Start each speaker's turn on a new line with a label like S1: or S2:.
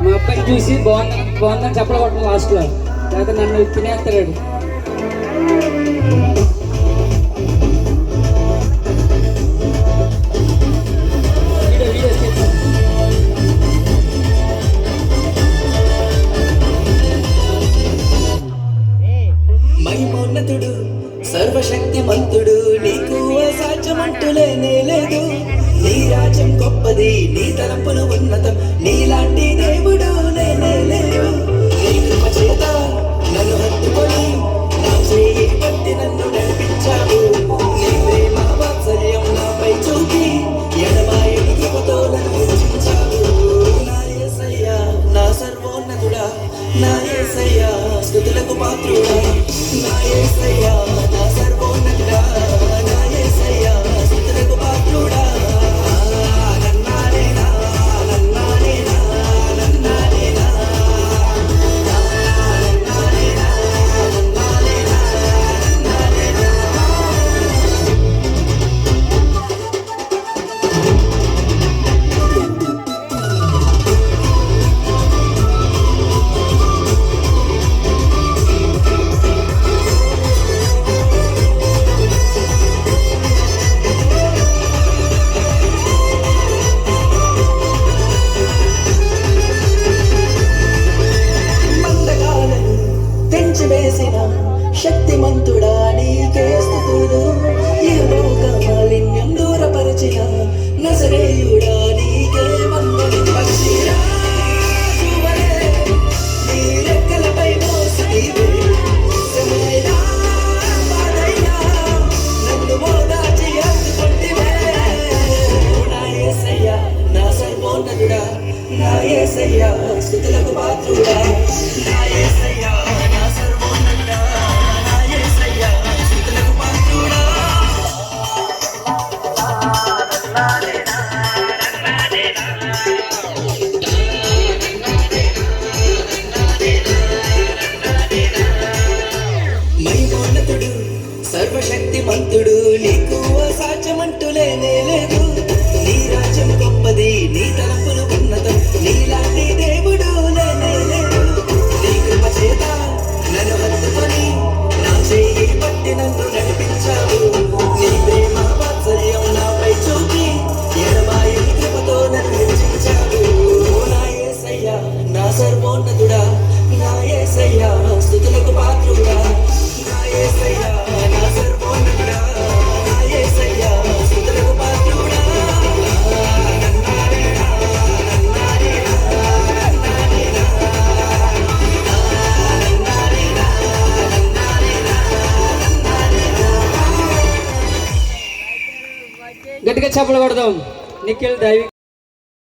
S1: మా అబ్బాయిని చూసి బాగుందని చెప్పలగొట్టడం లాస్ట్లో, లేకపోతే నన్ను తినేస్తాడు.
S2: మహిమోన్నతుడు సర్వశక్తిమంతుడు, నీకు అసాధ్యమంటూ లేనే లేదు. నీ రాజ్యం గొప్పది, నీ తలంపులు ఉన్నతం, నీలాంటి దేవుడు లేనే లేడు. నీ కృప చేత నన్ను హత్తుకొని నా చేయి పట్టి నన్ను నడిపించావు. నీ ప్రేమ వాత్సల్యం నాపై చూపి ఎడబాయని కృపతో నన్ను రక్షించావు. నా యేసయ్యా నా సర్వోన్నతుడా, నా యేసయ్యా స్తుతులకు పాత్రుడా, నా యేసయ్యా నా సర్వోన్నతుడా, నా యేసయ్యా స్తుతులకు పాత్రుడా. వేసిన శక్తిమంతుడా నీకే స్తుతులు. ఈ లోక మాలిన్యం దూరపరిచిన నజరేయుడా నీకే వందనం. పక్షిరాజువలే నీ రెక్కలపై మోసినీవే, శ్రమలైనా బాధైనా నన్ను ఓదార్చి హత్తుకొంటివే. నా యేసయ్యా నా సర్వోన్నతుడా, నా యేసయ్యా స్తుతులకు పాత్రుడా, నా యేసయ్యా మహిమోన్నతుడు సర్వశక్తిమంతుడు, నీకు అసాధ్యమంటూ లేనే లేదు. నీ రాజ్యం గొప్పది, నీ తలంపులు ఉన్నతం, నీలాంటి దేవుడు లేనే లేడు. నీ కృప చేత నన్ను హత్తుకొని నా చేయి పట్టి నన్ను నడిపించావు. నీ ప్రేమ వాత్సల్యం నాపై చూపి ఎడబాయని కృపతో నన్ను రక్షించావు. నా యేసయ్యా నా సర్వోన్నతుడా, నా యేసయ్యా స్తుతులకు పాత్రుడా, నా యేసయ్యా నా సర్వోన్నతుడా, నా యేసయ్యా స్తుతులకు పాత్రుడా.
S1: గట్టిగా చెప్పలు కొడదాం. నిఖిల్ దైవిక